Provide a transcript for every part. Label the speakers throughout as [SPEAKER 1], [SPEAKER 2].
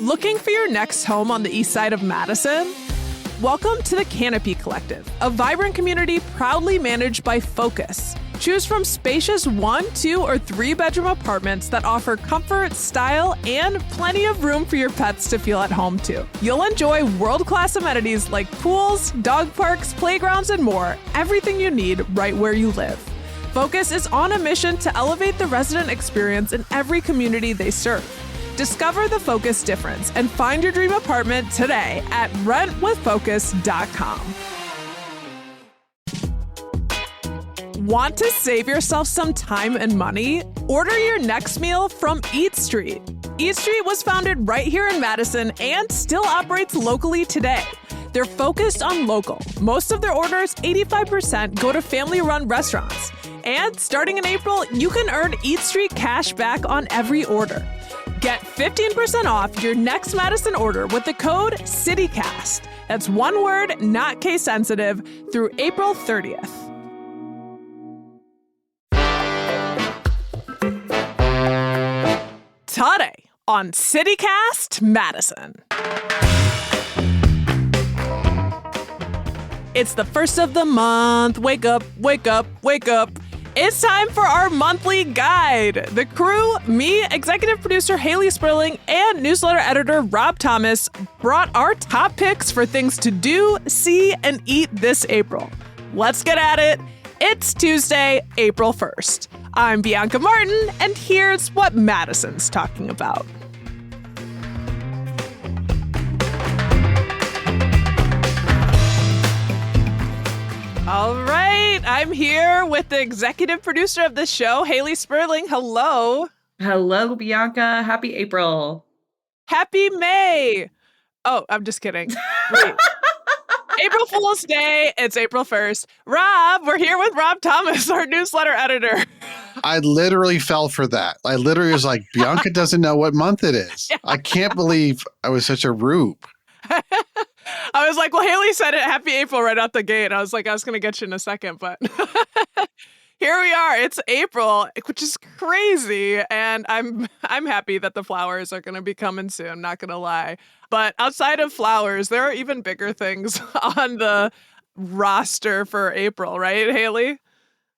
[SPEAKER 1] Looking for your next home on the east side of Madison? Welcome to the Canopy Collective, a vibrant community proudly managed by Focus. Choose from spacious 1, 2, or 3-bedroom apartments that offer comfort, style, and plenty of room for your pets to feel at home too. You'll enjoy world-class amenities like pools, dog parks, playgrounds, and more. Everything you need right where you live. Focus is on a mission to elevate the resident experience in every community they serve. Discover the Focus difference and find your dream apartment today at rentwithfocus.com. Want to save yourself some time and money? Order your next meal from Eat Street. Eat Street was founded right here in Madison and still operates locally today. They're focused on local. Most of their orders, 85%, go to family-run restaurants. And starting in April, you can earn Eat Street cash back on every order. Get 15% off your next Madison order with the code CITYCAST. That's one word, not case sensitive, through April 30th. Today on CityCast Madison. It's the first of the month. Wake up, wake up, wake up. It's time for our monthly guide. The crew, me, executive producer Haley Sperling, and newsletter editor Rob Thomas brought our top picks for things to do, see, and eat this April. Let's get at it. It's Tuesday, April 1st. I'm Bianca Martin, and here's what Madison's talking about. All right, I'm here with the executive producer of the show, Haley Sperling. Hello.
[SPEAKER 2] Hello, Bianca. Happy April.
[SPEAKER 1] Happy May. Oh, I'm just kidding. Wait. April Fool's Day. It's April 1st. Rob, we're here with Rob Thomas, our newsletter editor.
[SPEAKER 3] I literally fell for that. I literally was like, Bianca doesn't know what month it is. Yeah. I can't believe I was such a rube.
[SPEAKER 1] I was like, well, Haley said it, Happy April right out the gate. I was like, I was going to get you in a second, but here we are. It's April, which is crazy. And I'm happy that the flowers are going to be coming soon, not going to lie. But outside of flowers, there are even bigger things on the roster for April, right, Haley?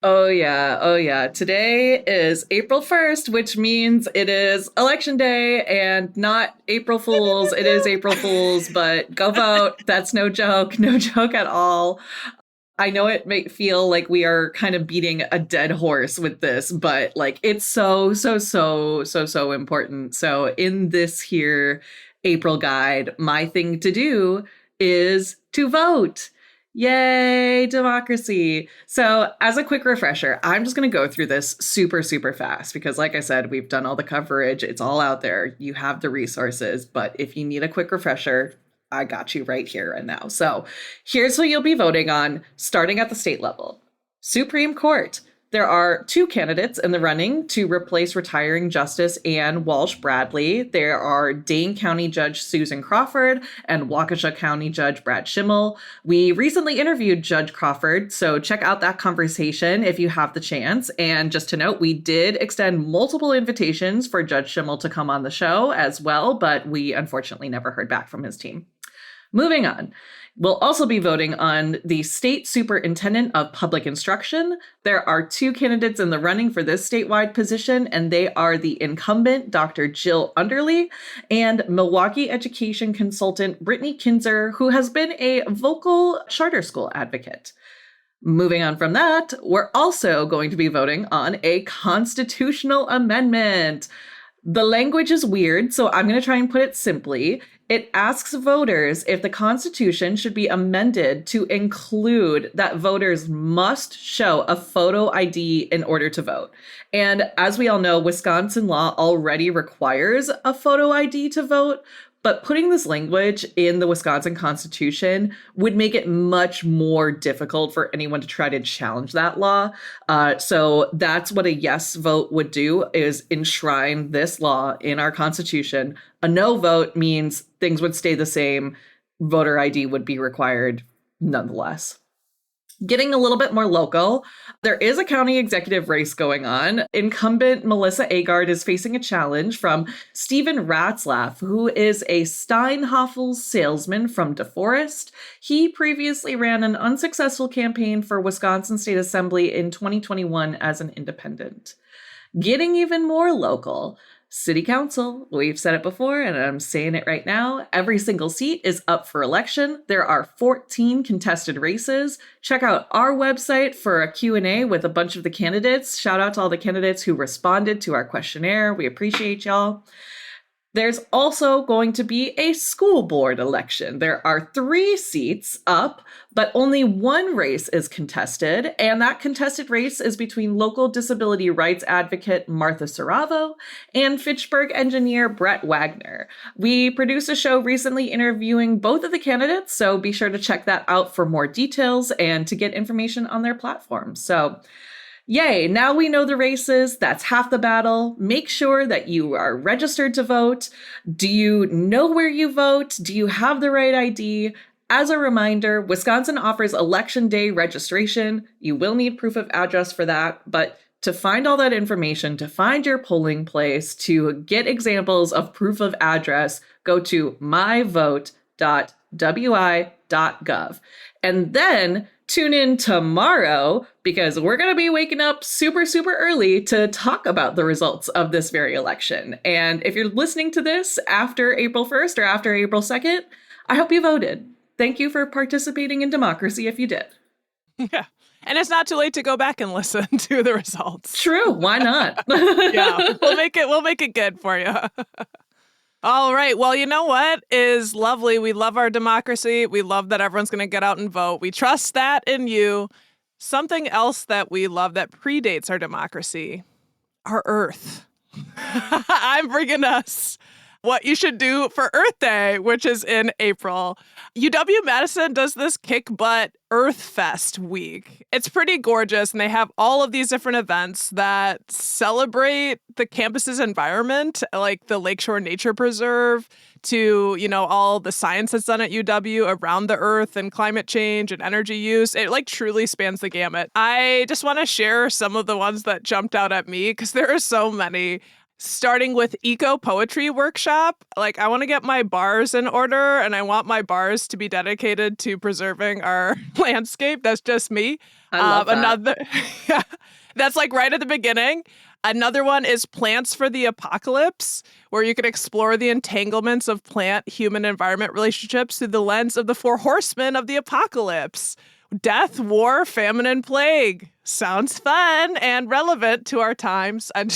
[SPEAKER 2] Oh, yeah. Oh, yeah. Today is April 1st, which means it is Election Day and not April Fool's. It is April Fool's, but go vote. That's no joke. No joke at all. I know it may feel like we are kind of beating a dead horse with this, but like it's so important. So in this here April guide, my thing to do is to vote. Yay, democracy. So as a quick refresher, I'm just going to go through this super fast because like I said, we've done all the coverage. It's all out there. You have the resources. But if you need a quick refresher, I got you right here and now. So here's who you'll be voting on starting at the state level. Supreme Court. There are 2 candidates in the running to replace retiring Justice Ann Walsh Bradley. There are Dane County Judge Susan Crawford and Waukesha County Judge Brad Schimmel. We recently interviewed Judge Crawford, so check out that conversation if you have the chance. And just to note, we did extend multiple invitations for Judge Schimmel to come on the show as well, but we unfortunately never heard back from his team. Moving on. We'll also be voting on the State Superintendent of Public Instruction. There are 2 candidates in the running for this statewide position, and they are the incumbent Dr. Jill Underly and Milwaukee education consultant Brittany Kinzer, who has been a vocal charter school advocate. Moving on from that, we're also going to be voting on a constitutional amendment. The language is weird, so I'm going to try and put it simply. It asks voters if the Constitution should be amended to include that voters must show a photo ID in order to vote. And as we all know, Wisconsin law already requires a photo ID to vote, but putting this language in the Wisconsin Constitution would make it much more difficult for anyone to try to challenge that law. So that's what a yes vote would do, is enshrine this law in our Constitution. A no vote means things would stay the same. Voter ID would be required nonetheless. Getting a little bit more local, there is a county executive race going on. Incumbent Melissa Agard is facing a challenge from Stephen Ratzlaff, who is a Steinhoffel salesman from DeForest. He previously ran an unsuccessful campaign for Wisconsin State Assembly in 2021 as an independent. Getting even more local, City Council, we've said it before and I'm saying it right now, every single seat is up for election. There are 14 contested races. Check out our website for a Q&A with a bunch of the candidates. Shout out to all the candidates who responded to our questionnaire. We appreciate y'all. There's also going to be a school board election. There are 3 seats up, but only one race is contested, and that contested race is between local disability rights advocate Martha Saravo and Fitchburg engineer Brett Wagner. We produced a show recently interviewing both of the candidates, so be sure to check that out for more details and to get information on their platforms. So, yay, now we know the races. That's half the battle. Make sure that you are registered to vote. Do you know where you vote? Do you have the right ID? As a reminder, Wisconsin offers Election Day registration. You will need proof of address for that, but to find all that information, to find your polling place, to get examples of proof of address, go to myvote.wi.gov. And then tune in tomorrow because we're going to be waking up super, super early to talk about the results of this very election. And if you're listening to this after April 1st or after April 2nd, I hope you voted. Thank you for participating in democracy if you did.
[SPEAKER 1] Yeah. And it's not too late to go back and listen to the results.
[SPEAKER 2] True. Why not?
[SPEAKER 1] Yeah. We'll make it good for you. All right. Well, you know what is lovely? We love our democracy. We love that everyone's going to get out and vote. We trust that in you. Something else that we love that predates our democracy, our Earth. I'm bringing us what you should do for Earth Day, which is in April. UW-Madison does this Kick Butt Earth Fest week. It's pretty gorgeous, and they have all of these different events that celebrate the campus's environment, like the Lakeshore Nature Preserve, to, all the science that's done at UW around the Earth and climate change and energy use. It truly spans the gamut. I just want to share some of the ones that jumped out at me because there are so many. Starting with Eco Poetry Workshop. I want to get my bars in order, and I want my bars to be dedicated to preserving our landscape. That's just me.
[SPEAKER 2] I love that.
[SPEAKER 1] Yeah, that's right at the beginning. Another one is Plants for the Apocalypse, where you can explore the entanglements of plant-human-environment relationships through the lens of the 4 horsemen of the apocalypse. Death, war, famine, and plague. Sounds fun and relevant to our times. I'm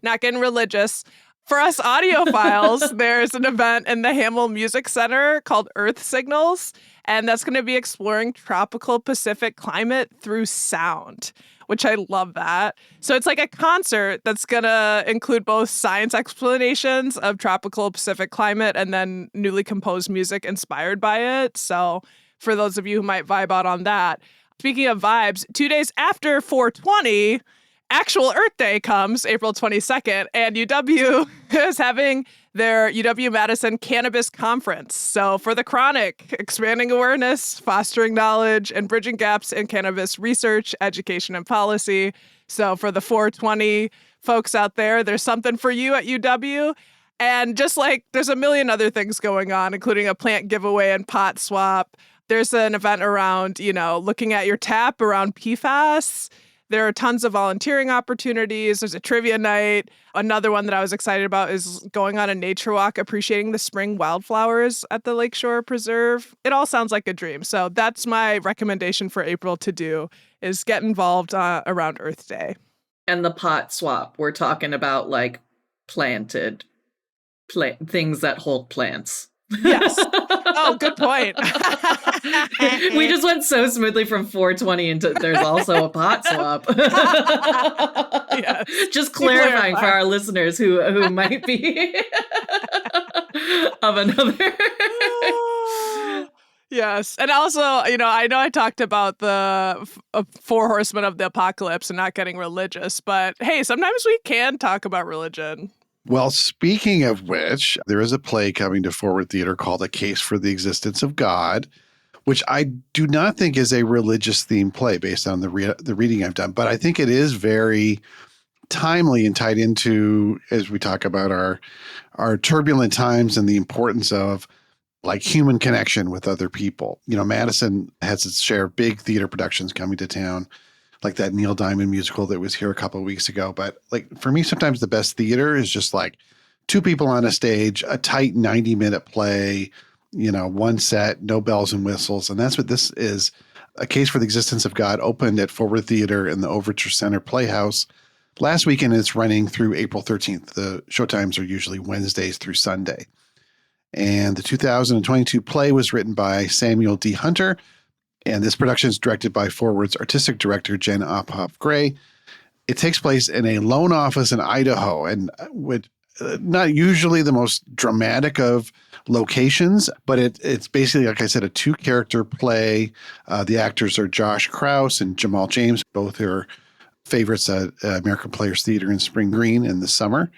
[SPEAKER 1] not getting religious. For us audiophiles, there's an event in the Hamill Music Center called Earth Signals, and that's going to be exploring tropical Pacific climate through sound, which I love that. So it's like a concert that's going to include both science explanations of tropical Pacific climate and then newly composed music inspired by it. So for those of you who might vibe out on that. Speaking of vibes, 2 days after 420, actual Earth Day comes, April 22nd, and UW is having their UW-Madison Cannabis Conference. So for the chronic, expanding awareness, fostering knowledge, and bridging gaps in cannabis research, education, and policy. So for the 420 folks out there, there's something for you at UW. And just there's a million other things going on, including a plant giveaway and pot swap. There's an event around, looking at your tap around PFAS. There are tons of volunteering opportunities. There's a trivia night. Another one that I was excited about is going on a nature walk, appreciating the spring wildflowers at the Lakeshore Preserve. It all sounds like a dream. So that's my recommendation for April to do, is get involved around Earth Day.
[SPEAKER 2] And the pot swap, we're talking about planted things that hold plants.
[SPEAKER 1] Yes. Oh, good point.
[SPEAKER 2] We just went so smoothly from 420 into there's also a pot swap.
[SPEAKER 1] Yes.
[SPEAKER 2] Just clarifying for our listeners who might be of another.
[SPEAKER 1] Yes. And also, I know I talked about the 4 horsemen of the apocalypse and not getting religious, but hey, sometimes we can talk about religion.
[SPEAKER 3] Well, speaking of which, there is a play coming to Forward Theater called A Case for the Existence of God, which I do not think is a religious themed play based on the reading I've done, but I think it is very timely and tied into, as we talk about our turbulent times and the importance of like human connection with other people. You know, Madison has its share of big theater productions coming to town, like that Neil Diamond musical that was here a couple of weeks ago. But like for me, sometimes the best theater is just like two people on a stage, a tight 90-minute play, you know, one set, no bells and whistles. And that's what this is. A Case for the Existence of God opened at Forward Theater in the Overture Center Playhouse last weekend. It's running through April 13th. The showtimes are usually Wednesdays through Sunday. And the 2022 play was written by Samuel D. Hunter. And this production is directed by Forward's artistic director, Jen Ophoff Gray. It takes place in a loan office in Idaho, and with not usually the most dramatic of locations, but it's basically, like I said, a two-character play. The actors are Josh Krause and Jamal James. Both are favorites at American Players Theater in Spring Green in the summer.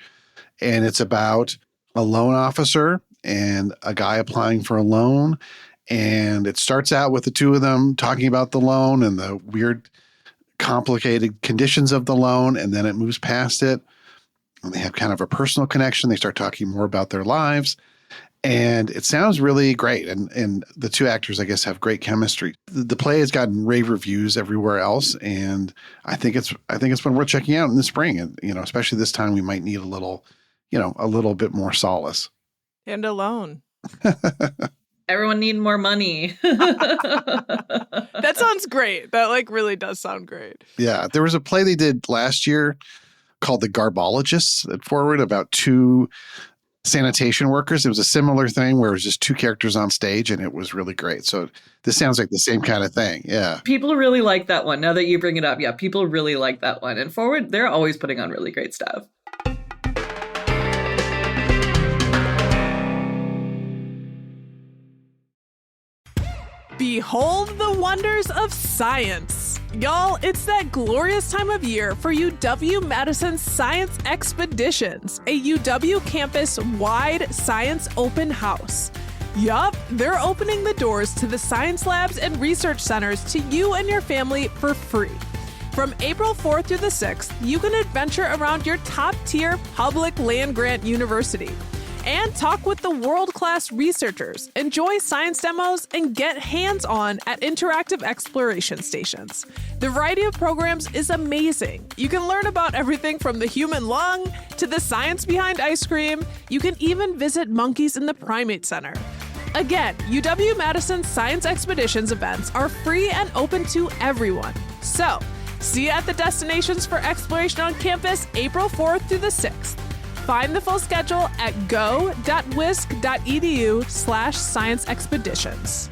[SPEAKER 3] And it's about a loan officer and a guy applying for a loan. And it starts out with the two of them talking about the loan and the weird, complicated conditions of the loan. And then it moves past it. And they have kind of a personal connection. They start talking more about their lives. And it sounds really great. And the two actors, I guess, have great chemistry. The play has gotten rave reviews everywhere else. And I think it's one worth checking out in the spring. And, you know, especially this time, we might need a little bit more solace.
[SPEAKER 1] And alone.
[SPEAKER 2] Everyone need more money.
[SPEAKER 1] That sounds great. That like really does sound great.
[SPEAKER 3] Yeah. There was a play they did last year called The Garbologists at Forward about two sanitation workers. It was a similar thing where it was just two characters on stage and it was really great. So this sounds like the same kind of thing. Yeah.
[SPEAKER 2] People really like that one. Now that you bring it up, yeah, people really like that one. And Forward, they're always putting on really great stuff.
[SPEAKER 1] Behold the wonders of science. Y'all, it's that glorious time of year for UW-Madison Science Expeditions, a UW campus-wide science open house. Yup, they're opening the doors to the science labs and research centers to you and your family for free. From April 4th through the 6th, you can adventure around your top-tier public land-grant university and talk with the world-class researchers, enjoy science demos, and get hands-on at interactive exploration stations. The variety of programs is amazing. You can learn about everything from the human lung to the science behind ice cream. You can even visit monkeys in the Primate Center. Again, UW-Madison Science Expeditions events are free and open to everyone. So, see you at the destinations for exploration on campus April 4th through the 6th. Find the full schedule at go.wisc.edu/science expeditions.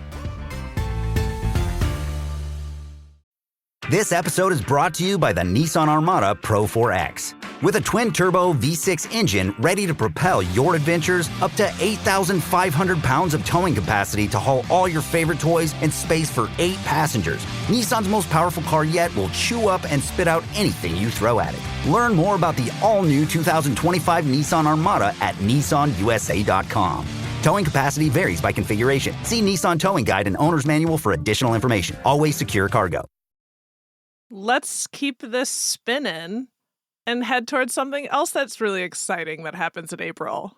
[SPEAKER 4] This episode is brought to you by the Nissan Armada Pro 4X. With a twin-turbo V6 engine ready to propel your adventures, up to 8,500 pounds of towing capacity to haul all your favorite toys and space for 8 passengers, Nissan's most powerful car yet will chew up and spit out anything you throw at it. Learn more about the all-new 2025 Nissan Armada at nissanusa.com. Towing capacity varies by configuration. See Nissan Towing Guide and Owner's Manual for additional information. Always secure cargo.
[SPEAKER 1] Let's keep this spinning and head towards something else that's really exciting that happens in April.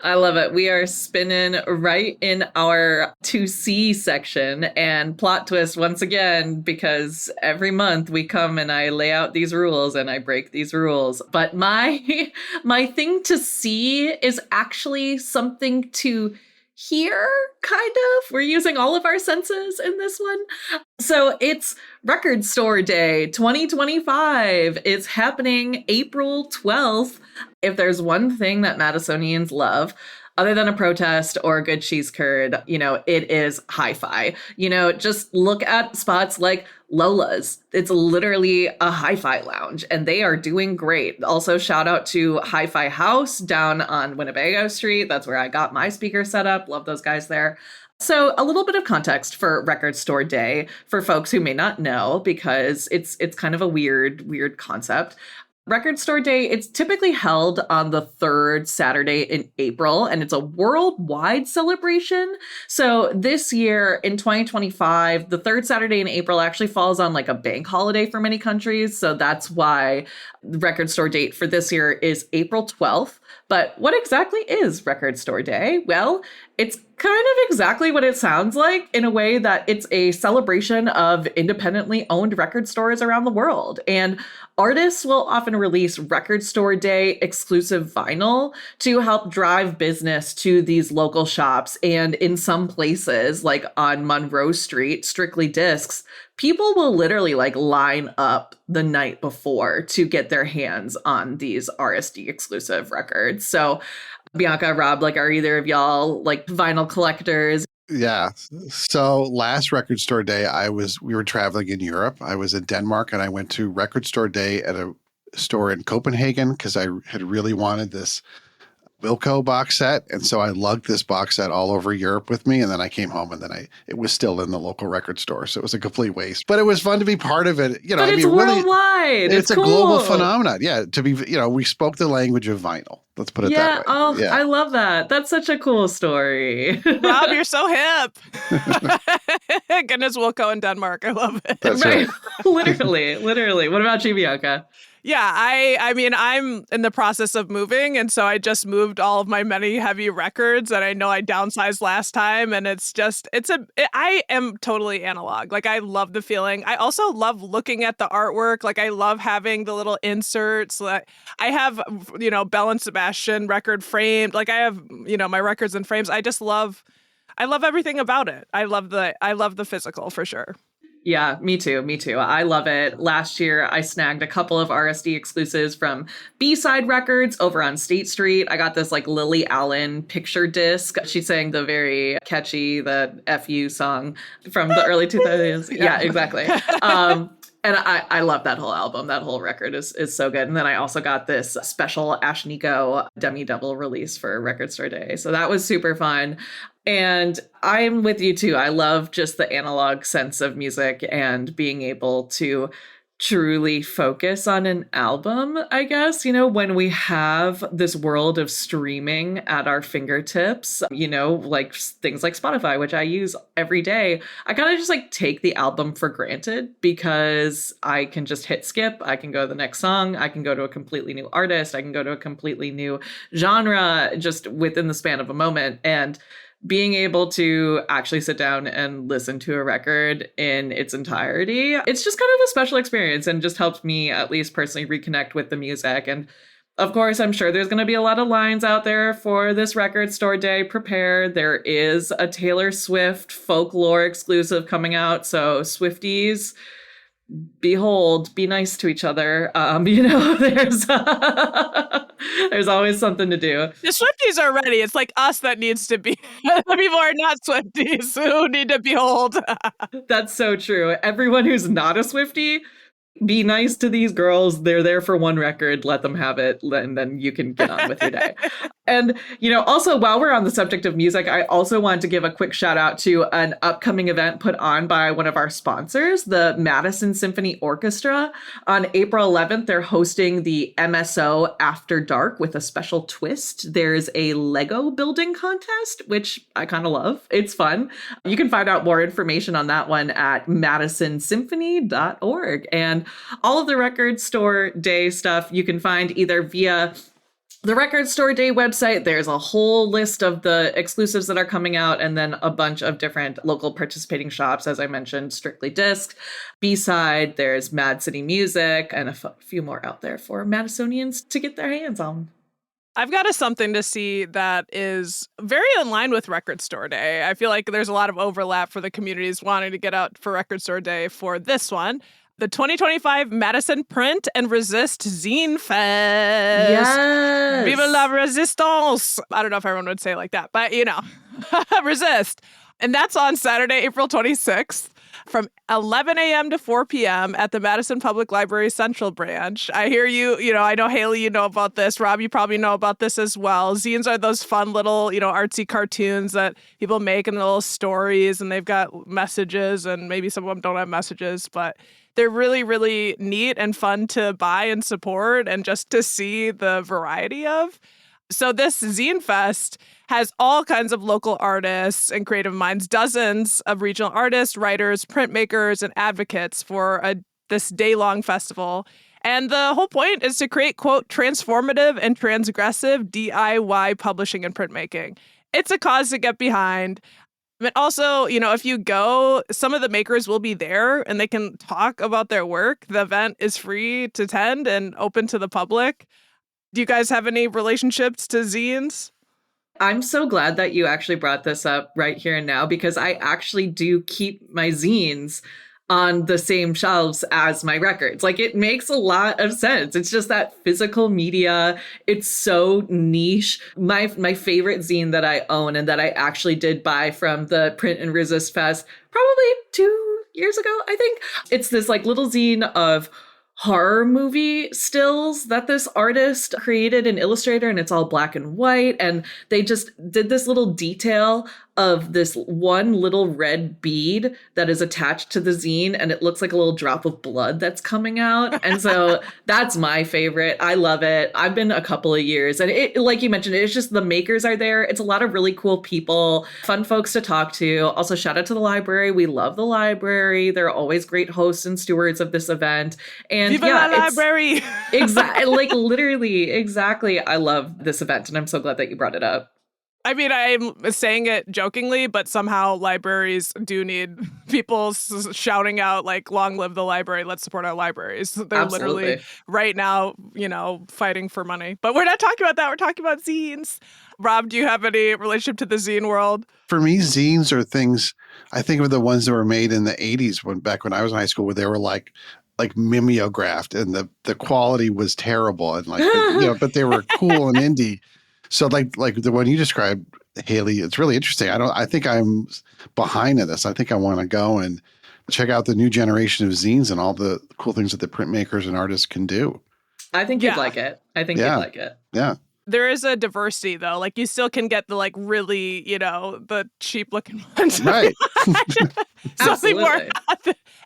[SPEAKER 2] I love it. We are spinning right in our 2C section, and plot twist once again, because every month we come and I lay out these rules and I break these rules. But my thing to see is actually something to hear, kind of. We're using all of our senses in this one. So it's Record Store Day 2025. It's happening April 12th. If there's one thing that Madisonians love, other than a protest or a good cheese curd, it is hi-fi. Just look at spots like Lola's. It's literally a hi-fi lounge, and they are doing great. Also, shout out to Hi-Fi House down on Winnebago Street. That's where I got my speaker set up. Love those guys there. So a little bit of context for Record Store Day for folks who may not know, because it's kind of a weird concept. Record Store Day, it's typically held on the third Saturday in April, and it's a worldwide celebration. So this year in 2025, the third Saturday in April actually falls on like a bank holiday for many countries. So that's why the Record Store date for this year is April 12th. But what exactly is Record Store Day? Well, it's kind of exactly what it sounds like, in a way that it's a celebration of independently owned record stores around the world. And artists will often release Record Store Day exclusive vinyl to help drive business to these local shops. And in some places, like on Monroe Street, Strictly Discs, people will literally like line up the night before to get their hands on these RSD exclusive records. So Bianca, Rob, like, are either of y'all like vinyl collectors?
[SPEAKER 3] Yeah. So last Record Store Day, we were traveling in Europe. I was in Denmark and I went to Record Store Day at a store in Copenhagen because I had really wanted this Wilco box set. And so I lugged this box set all over Europe with me. And then I came home and then it was still in the local record store. So it was a complete waste, but it was fun to be part of it. You know,
[SPEAKER 2] But it's worldwide.
[SPEAKER 3] It's a
[SPEAKER 2] cool.
[SPEAKER 3] global phenomenon. Yeah. We spoke the language of vinyl. Let's put it that way.
[SPEAKER 2] Oh, yeah. I love that. That's such a cool story.
[SPEAKER 1] Rob, you're so hip. Goodness, Wilco in Denmark. I love it.
[SPEAKER 3] That's right.
[SPEAKER 2] Literally. What about you, Bianca?
[SPEAKER 1] Yeah, I mean, I'm in the process of moving, and so I just moved all of my many heavy records, and I know I downsized last time, and I am totally analog. Like, I love the feeling. I also love looking at the artwork. Like, I love having the little inserts. Like, I have, Belle and Sebastian record framed. Like, I have, my records in frames. I love everything about it. I love the physical for sure.
[SPEAKER 2] Yeah, me too. I love it. Last year, I snagged a couple of RSD exclusives from B-Side Records over on State Street. I got this like Lily Allen picture disc. She sang the very catchy, the FU song from the early 2000s. Yeah, exactly. And I love that whole album. That whole record is so good. And then I also got this special Ashnikko Demi Double release for Record Store Day. So that was super fun. And I'm with you too. I love just the analog sense of music and being able to truly focus on an album, I guess, when we have this world of streaming at our fingertips, like things like Spotify, which I use every day. I kind of just like take the album for granted because I can just hit skip. I can go to the next song. I can go to a completely new artist. I can go to a completely new genre just within the span of a moment. And being able to actually sit down and listen to a record in its entirety, it's just kind of a special experience and just helps me at least personally reconnect with the music. And of course, I'm sure there's going to be a lot of lines out there for this Record Store Day. Prepare. There is a Taylor Swift folklore exclusive coming out. So Swifties, behold, be nice to each other. There's always something to do.
[SPEAKER 1] The Swifties are ready. It's like us that needs to be. The people are not Swifties who need to behold.
[SPEAKER 2] That's so true. Everyone who's not a Swiftie, be nice to these girls. They're there for one record. Let them have it. And then you can get on with your day. And, also while we're on the subject of music, I also want to give a quick shout out to an upcoming event put on by one of our sponsors, the Madison Symphony Orchestra. On April 11th, they're hosting the MSO After Dark with a special twist. There's a Lego building contest, which I kind of love. It's fun. You can find out more information on that one at madisonsymphony.org. And all of the Record Store Day stuff you can find either via the Record Store Day website. There's a whole list of the exclusives that are coming out, and then a bunch of different local participating shops. As I mentioned, Strictly Disc, B-Side, there's Mad City Music, and a few more out there for Madisonians to get their hands on.
[SPEAKER 1] I've got something to see that is very in line with Record Store Day. I feel like there's a lot of overlap for the communities wanting to get out for Record Store Day for this one. The 2025 Madison Print and Resist Zine Fest.
[SPEAKER 2] Yes.
[SPEAKER 1] Vive la resistance. I don't know if everyone would say it like that, but resist. And that's on Saturday, April 26th. from 11 a.m. to 4 p.m. at the Madison Public Library Central Branch. I hear you, I know, Haley, you know about this. Rob, you probably know about this as well. Zines are those fun little, artsy cartoons that people make and little stories, and they've got messages, and maybe some of them don't have messages, but they're really, really neat and fun to buy and support and just to see the variety of. So this Zine Fest has all kinds of local artists and creative minds, dozens of regional artists, writers, printmakers, and advocates for this day-long festival. And the whole point is to create, quote, transformative and transgressive DIY publishing and printmaking. It's a cause to get behind. But also, if you go, some of the makers will be there and they can talk about their work. The event is free to attend and open to the public. Do you guys have any relationships to zines?
[SPEAKER 2] I'm so glad that you actually brought this up right here and now, because I actually do keep my zines on the same shelves as my records. Like, it makes a lot of sense. It's just that physical media. It's so niche. My favorite zine that I own and that I actually did buy from the Print and Resist Fest probably 2 years ago, I think. It's this like little zine of horror movie stills that this artist created in Illustrator, and it's all black and white. And they just did this little detail of this one little red bead that is attached to the zine, and it looks like a little drop of blood that's coming out. And so that's my favorite. I love it. I've been a couple of years, and it, like you mentioned, it's just the makers are there. It's a lot of really cool people, fun folks to talk to. Also, shout out to the library. We love the library. They're always great hosts and stewards of this event. And
[SPEAKER 1] Viva la library!
[SPEAKER 2] Exactly. Like, literally, exactly. I love this event, and I'm so glad that you brought it up.
[SPEAKER 1] I mean, I'm saying it jokingly, but somehow libraries do need people shouting out, like, long live the library, let's support our libraries. They're
[SPEAKER 2] Absolutely.
[SPEAKER 1] Literally right now, fighting for money. But we're not talking about that. We're talking about zines. Rob, do you have any relationship to the zine world?
[SPEAKER 3] For me, zines are things, I think of the ones that were made in the 80s back when I was in high school, where they were like mimeographed, and the quality was terrible, and but they were cool and indie. So like the one you described, Haley, it's really interesting. I think I'm behind in this. I think I want to go and check out the new generation of zines and all the cool things that the printmakers and artists can do.
[SPEAKER 2] I think you'd like it. You'd like it.
[SPEAKER 3] Yeah.
[SPEAKER 1] There is a diversity, though. Like, you still can get the, like, really, the cheap-looking ones.
[SPEAKER 3] Right.
[SPEAKER 1] Something more.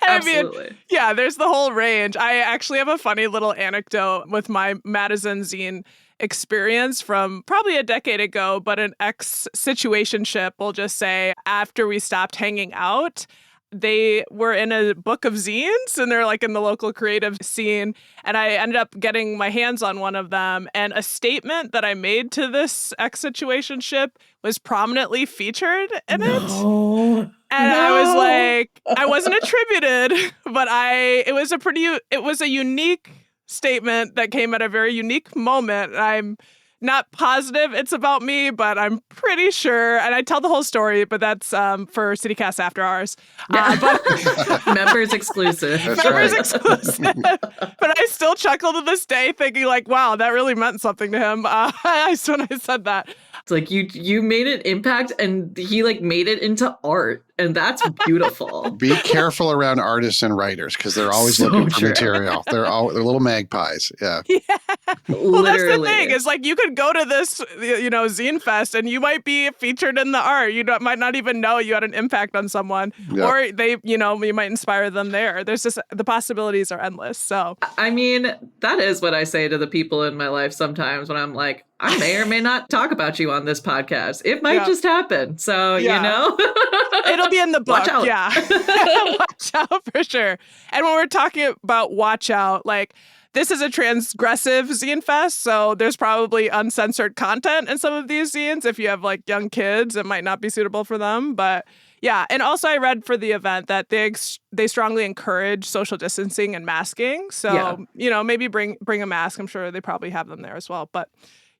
[SPEAKER 2] Absolutely.
[SPEAKER 1] There's the whole range. I actually have a funny little anecdote with my Madison zine experience from probably a decade ago, but an ex-situationship, we'll just say, after we stopped hanging out. They were in a book of zines, and they're like in the local creative scene. And I ended up getting my hands on one of them. And a statement that I made to this ex-situationship was prominently featured in it. And I was like, I wasn't attributed, but it was a unique statement that came at a very unique moment. I'm not positive it's about me, but I'm pretty sure. And I tell the whole story, but that's for CityCast After Hours. But
[SPEAKER 2] Members exclusive.
[SPEAKER 1] Members exclusive. But I still chuckle to this day thinking, like, wow, that really meant something to him when I said that.
[SPEAKER 2] It's like you made an impact, and he like made it into art, and that's beautiful.
[SPEAKER 3] Be careful around artists and writers, because they're always looking for material. They're little magpies. Yeah.
[SPEAKER 1] Well, that's the thing. Is like, you could go to this, Zine Fest, and you might be featured in the art. You might not even know you had an impact on someone, or they, you might inspire them there. There's just, the possibilities are endless. So,
[SPEAKER 2] I mean, that is what I say to the people in my life sometimes when I'm like, I may or may not talk about you on this podcast. It might just happen. So,
[SPEAKER 1] it'll be in the book.
[SPEAKER 2] Watch out.
[SPEAKER 1] Yeah. Watch out for sure. And when we're talking about watch out, like, this is a transgressive zine fest, so there's probably uncensored content in some of these zines. If you have like young kids, it might not be suitable for them. But yeah, and also I read for the event that they strongly encourage social distancing and masking. So maybe bring a mask. I'm sure they probably have them there as well. But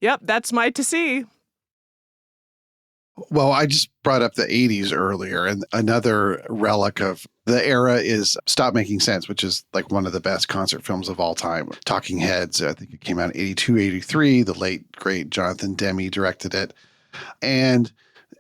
[SPEAKER 1] yep, that's my to see.
[SPEAKER 3] Well, I just brought up the 80s earlier, and another relic of the era is Stop Making Sense, which is like one of the best concert films of all time. Talking Heads, I think it came out in 82, 83. The late, great Jonathan Demme directed it. And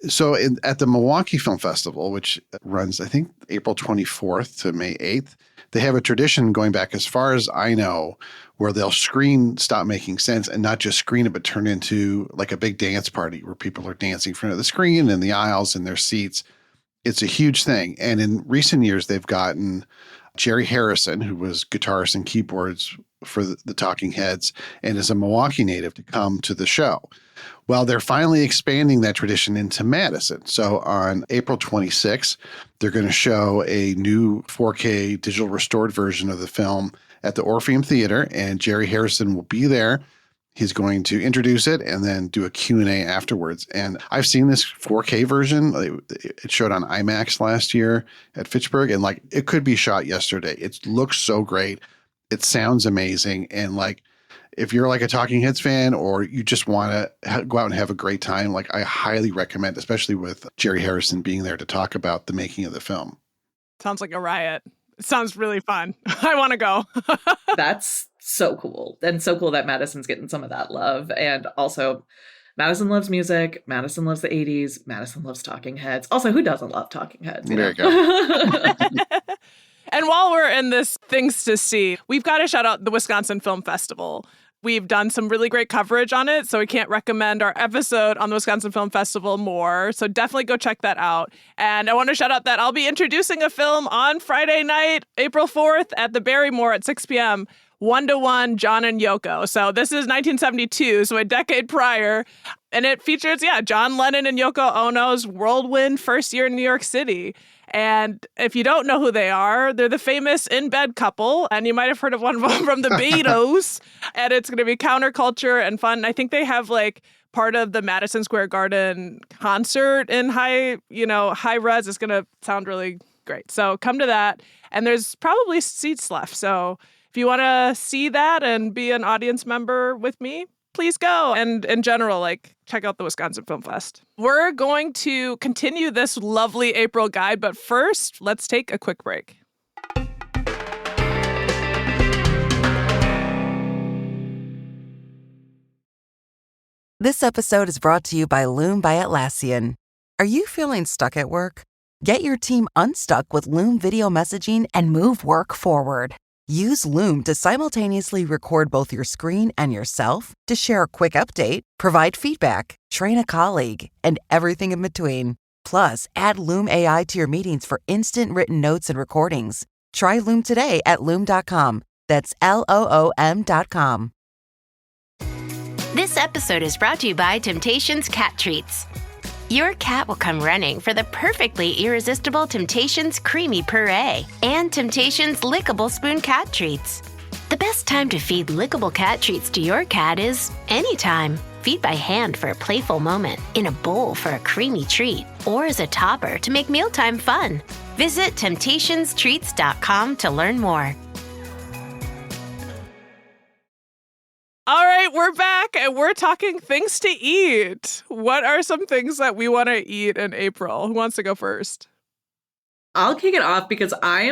[SPEAKER 3] So at the Milwaukee Film Festival, which runs, I think, April 24th to May 8th, they have a tradition going back as far as I know, where they'll screen Stop Making Sense and not just screen it, but turn into like a big dance party where people are dancing in front of the screen and the aisles and their seats. It's a huge thing. And in recent years, they've gotten Jerry Harrison, who was guitarist and keyboards for the Talking Heads and is a Milwaukee native, to come to the show. Well, they're finally expanding that tradition into Madison. So on April 26th, they're going to show a new 4K digital restored version of the film at the Orpheum Theater, and Jerry Harrison will be there. He's going to introduce it and then do a Q&A afterwards. And I've seen this 4K version. It showed on IMAX last year at Fitchburg, and like it could be shot yesterday. It looks so great. It sounds amazing. And like, if you're like a Talking Heads fan or you just want to go out and have a great time, like I highly recommend, especially with Jerry Harrison being there to talk about the making of the film.
[SPEAKER 1] Sounds like a riot. It sounds really fun. I want to go.
[SPEAKER 2] That's so cool. And so cool that Madison's getting some of that love. And also, Madison loves music. Madison loves the 80s. Madison loves Talking Heads. Also, who doesn't love Talking Heads?
[SPEAKER 3] There you go.
[SPEAKER 1] And while we're in this things to see, we've got to shout out the Wisconsin Film Festival. We've done some really great coverage on it, so we can't recommend our episode on the Wisconsin Film Festival more. So definitely go check that out. And I want to shout out that I'll be introducing a film on Friday night, April 4th at the Barrymore at 6 p.m., 1-to-1 John and Yoko. So this is 1972, so a decade prior. And it features, John Lennon and Yoko Ono's whirlwind first year in New York City. And if you don't know who they are, they're the famous in-bed couple. And you might have heard of one of them from the Beatles. And it's going to be counterculture and fun. I think they have like part of the Madison Square Garden concert in high res. It's going to sound really great. So come to that. And there's probably seats left. So if you want to see that and be an audience member with me, please go. And in general, like, check out the Wisconsin Film Fest. We're going to continue this lovely April guide, but first, let's take a quick break.
[SPEAKER 5] This episode is brought to you by Loom by Atlassian. Are you feeling stuck at work? Get your team unstuck with Loom video messaging and move work forward. Use Loom to simultaneously record both your screen and yourself to share a quick update, provide feedback, train a colleague, and everything in between. Plus, add Loom AI to your meetings for instant written notes and recordings. Try Loom today at Loom.com. That's LOOM.com.
[SPEAKER 6] This episode is brought to you by Temptations Cat Treats. Your cat will come running for the perfectly irresistible Temptations Creamy Puree and Temptations Lickable Spoon Cat Treats. The best time to feed lickable cat treats to your cat is anytime. Feed by hand for a playful moment, in a bowl for a creamy treat, or as a topper to make mealtime fun. Visit TemptationsTreats.com to learn more.
[SPEAKER 1] All right, we're back and we're talking things to eat. What are some things that we want to eat in April? Who wants to go first?
[SPEAKER 2] I'll kick it off because I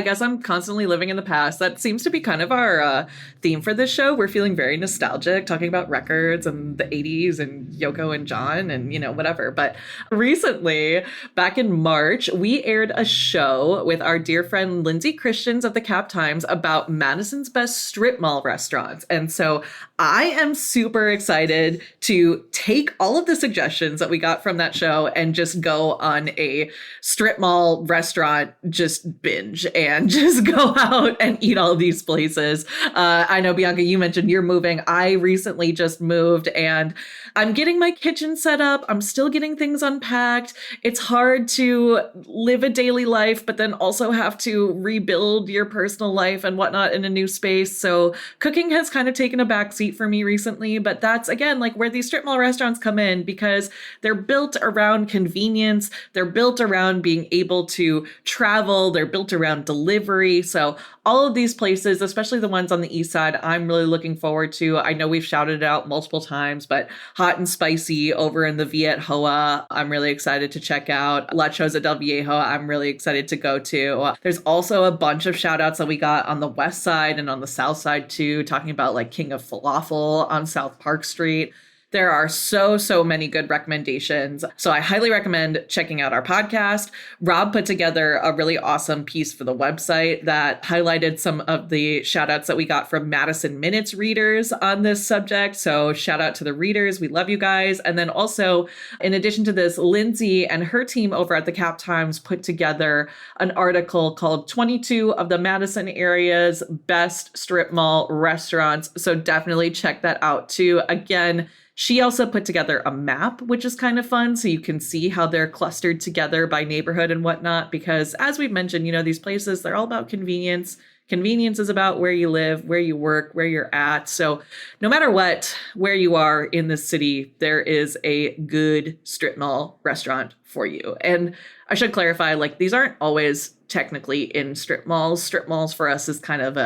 [SPEAKER 2] guess I'm constantly living in the past. That seems to be kind of our theme for this show. We're feeling very nostalgic, talking about records and the 80s and Yoko and John and, whatever. But recently, back in March, we aired a show with our dear friend Lindsay Christians of the Cap Times about Madison's best strip mall restaurants. And so I am super excited to take all of the suggestions that we got from that show and just go on a strip mall restaurant just binge and just go out and eat all of these places. I know, Bianca, you mentioned you're moving. I recently just moved and I'm getting my kitchen set up. I'm still getting things unpacked. It's hard to live a daily life, but then also have to rebuild your personal life and whatnot in a new space. So cooking has kind of taken a backseat for me recently, but that's again, like where these strip mall restaurants come in because they're built around convenience. They're built around being able to travel. They're built around delivery. So all of these places, especially the ones on the east side, I'm really looking forward to. I know we've shouted it out multiple times, but Hot and Spicy over in the Viet Hoa, I'm really excited to check out. La Choza del Viejo, I'm really excited to go to. There's also a bunch of shout outs that we got on the west side and on the south side too, talking about like King of Falafel on South Park Street. There are so many good recommendations. So I highly recommend checking out our podcast. Rob put together a really awesome piece for the website that highlighted some of the shout outs that we got from Madison Minutes readers on this subject. So shout out to the readers. We love you guys. And then also, in addition to this, Lindsay and her team over at the Cap Times put together an article called 22 of the Madison area's best strip mall restaurants. So definitely check that out too. Again, she also put together a map, which is kind of fun. So you can see how they're clustered together by neighborhood and whatnot. Because as we've mentioned, these places, they're all about convenience. Convenience is about where you live, where you work, where you're at. So no matter what, where you are in the city, there is a good strip mall restaurant for you. And I should clarify, these aren't always technically in strip malls. Strip malls for us is kind of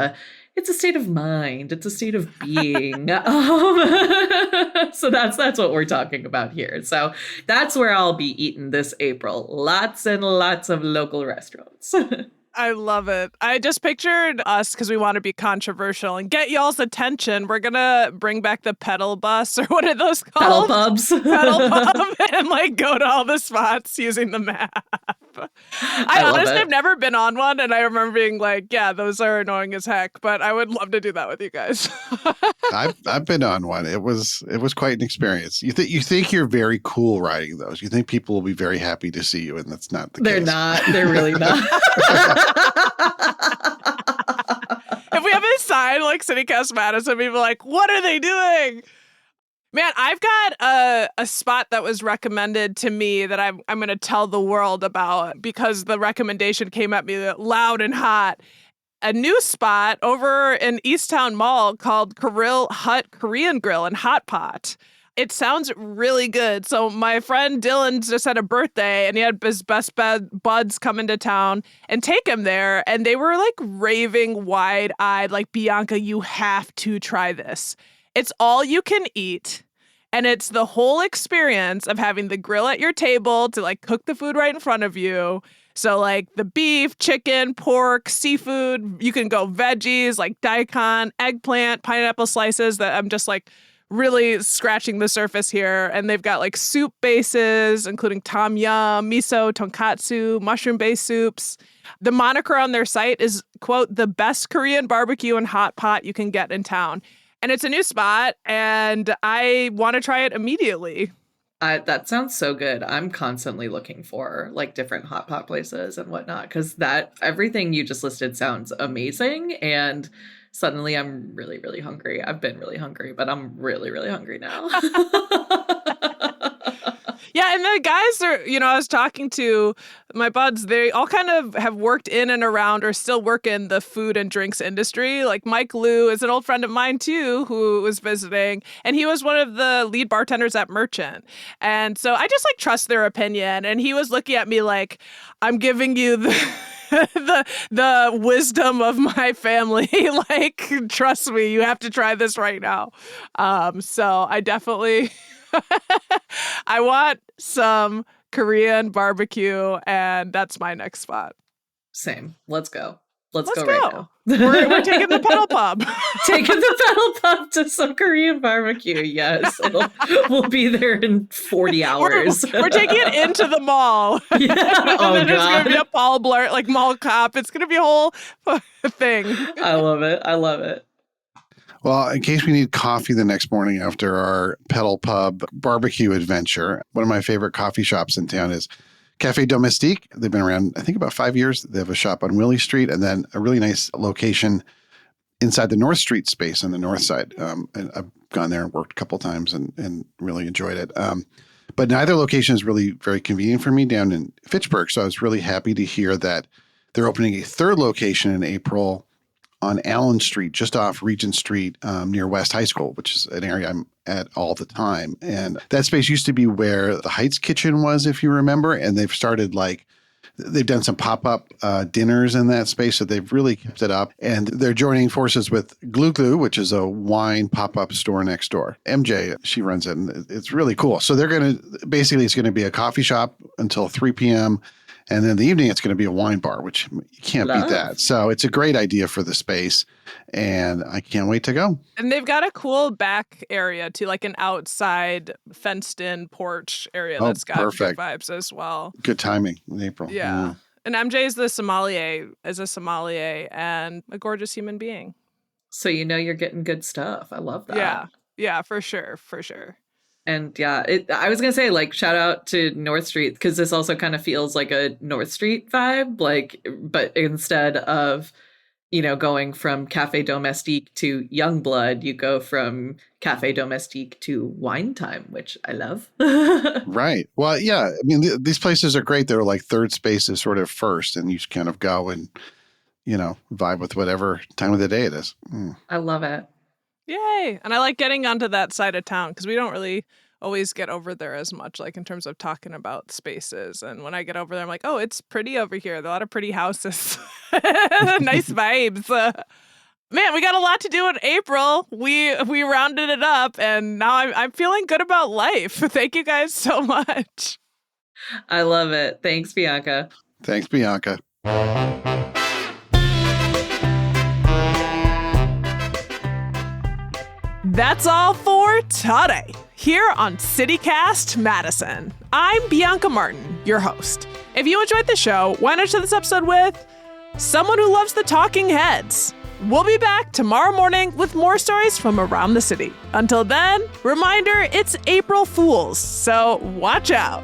[SPEAKER 2] it's a state of mind. It's a state of being. So that's what we're talking about here. So that's where I'll be eating this April. Lots and lots of local restaurants.
[SPEAKER 1] I love it. I just pictured us, because we want to be controversial and get y'all's attention. We're going to bring back the pedal bus, or what are those called?
[SPEAKER 2] Pedal pubs.
[SPEAKER 1] Pedal pub, and go to all the spots using the map. I honestly have never been on one, and I remember being yeah, those are annoying as heck, but I would love to do that with you guys.
[SPEAKER 3] I've been on one. It was quite an experience. You think you're very cool riding those. You think people will be very happy to see you, and that's not the case.
[SPEAKER 2] They're not. They're really not.
[SPEAKER 1] If we have a sign like CityCast Madison, people are what are they doing? Man, I've got a spot that was recommended to me that I'm going to tell the world about, because the recommendation came at me loud and hot. A new spot over in Easttown Mall called Kirill Hut Korean Grill and Hot Pot. It sounds really good. So my friend Dylan just had a birthday, and he had his best buds come into town and take him there. And they were raving wide-eyed, Bianca, you have to try this. It's all you can eat. And it's the whole experience of having the grill at your table to cook the food right in front of you. So the beef, chicken, pork, seafood, you can go veggies like daikon, eggplant, pineapple slices that I'm just really scratching the surface here. And they've got soup bases, including tom yum, miso, tonkatsu, mushroom-based soups. The moniker on their site is, quote, the best Korean barbecue and hot pot you can get in town. And it's a new spot, and I want to try it immediately.
[SPEAKER 2] That sounds so good. I'm constantly looking for different hot pot places and whatnot, because everything you just listed sounds amazing. And suddenly I'm really, really hungry. I've been really hungry, but I'm really, really hungry now.
[SPEAKER 1] Yeah, and the guys are, I was talking to my buds, they all kind of have worked in and around or still work in the food and drinks industry. Mike Liu is an old friend of mine too, who was visiting, and he was one of the lead bartenders at Merchant. And so I just trust their opinion. And he was looking at me I'm giving you the wisdom of my family. Trust me, you have to try this right now. So I definitely... I want some Korean barbecue, and that's my next spot.
[SPEAKER 2] Same. Let's go. Let's go right now.
[SPEAKER 1] We're taking the pedal pub.
[SPEAKER 2] Taking the pedal pub to some Korean barbecue. Yes. We'll be there in 40 hours.
[SPEAKER 1] We're taking it into the mall.
[SPEAKER 2] Yeah.
[SPEAKER 1] And then it's going to be a Paul Blart, mall cop. It's going to be a whole thing.
[SPEAKER 2] I love it. I love it.
[SPEAKER 3] Well, in case we need coffee the next morning after our pedal pub barbecue adventure, one of my favorite coffee shops in town is Café Domestique. They've been around, I think, about 5 years. They have a shop on Willie Street, and then a really nice location inside the North Street space on the north side. And I've gone there and worked a couple times and really enjoyed it. But neither location is really very convenient for me down in Fitchburg. So I was really happy to hear that they're opening a third location in April on Allen Street, just off Regent Street, near West High School, which is an area I'm at all the time. And that space used to be where the Heights Kitchen was, if you remember. And they've started they've done some pop-up dinners in that space. So they've really kept it up. And they're joining forces with Glue Glue, which is a wine pop-up store next door. MJ, she runs it, and it's really cool. So they're it's going to be a coffee shop until 3 p.m. And then in the evening, it's going to be a wine bar, which you can't beat that. So it's a great idea for the space. And I can't wait to go.
[SPEAKER 1] And they've got a cool back area too, like an outside fenced in porch area that's got good vibes as well.
[SPEAKER 3] Good timing in April.
[SPEAKER 1] Yeah. And MJ is a sommelier and a gorgeous human being.
[SPEAKER 2] So you're getting good stuff. I love that.
[SPEAKER 1] Yeah, for sure.
[SPEAKER 2] And I was going to say, like, shout out to North Street, because this also kind of feels like a North Street vibe, like, but instead of, going from Cafe Domestique to Youngblood, you go from Cafe Domestique to Wine Time, which I love.
[SPEAKER 3] Right. Well, yeah. I mean, these places are great. They're like third spaces sort of first, and you just kind of go and, vibe with whatever time of the day it is.
[SPEAKER 2] I love it.
[SPEAKER 1] Yay. And I like getting onto that side of town because we don't really always get over there as much, like in terms of talking about spaces. And when I get over there, I'm like, oh, it's pretty over here. There are a lot of pretty houses. Nice vibes. Man, we got a lot to do in April. We rounded it up, and now I'm feeling good about life. Thank you guys so much.
[SPEAKER 2] I love it. Thanks, Bianca.
[SPEAKER 3] Thanks, Bianca.
[SPEAKER 1] That's all for today here on CityCast Madison. I'm Bianca Martin, your host. If you enjoyed the show, why not share this episode with someone who loves the talking heads? We'll be back tomorrow morning with more stories from around the city. Until then, reminder, it's April Fools, so watch out.